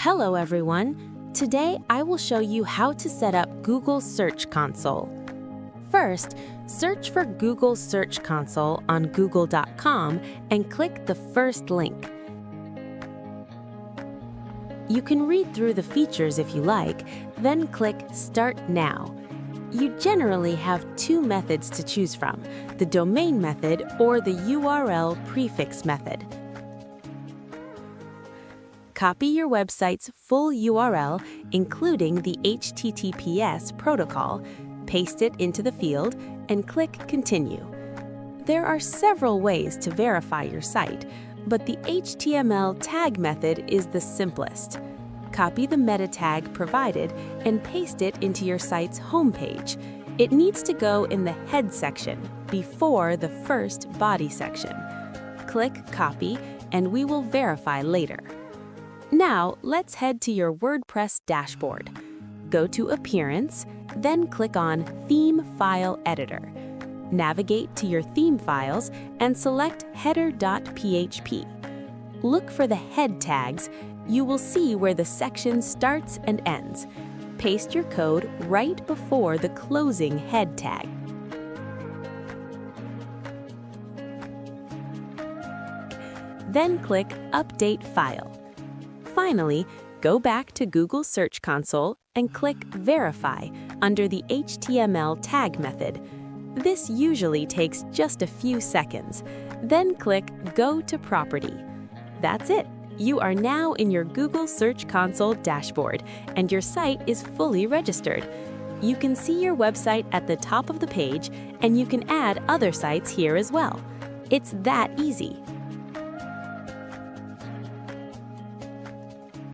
Hello everyone! Today I will show you how to set up Google Search Console. First, search for Google Search Console on google.com and click the first link. You can read through the features if you like, then click Start Now. You generally have two methods to choose from, the domain method or the URL prefix method. Copy your website's full URL, including the HTTPS protocol, paste it into the field, and click Continue. There are several ways to verify your site, but the HTML tag method is the simplest. Copy the meta tag provided and paste it into your site's homepage. It needs to go in the head section before the first body section. Click Copy, and we will verify later. Now, let's head to your WordPress dashboard. Go to Appearance, then click on Theme File Editor. Navigate to your theme files and select header.php. Look for the head tags. You will see where the section starts and ends. Paste your code right before the closing head tag. Then click Update File. Finally, go back to Google Search Console and click Verify under the HTML tag method. This usually takes just a few seconds. Then click Go to Property. That's it. You are now in your Google Search Console dashboard, and your site is fully registered. You can see your website at the top of the page, and you can add other sites here as well. It's that easy.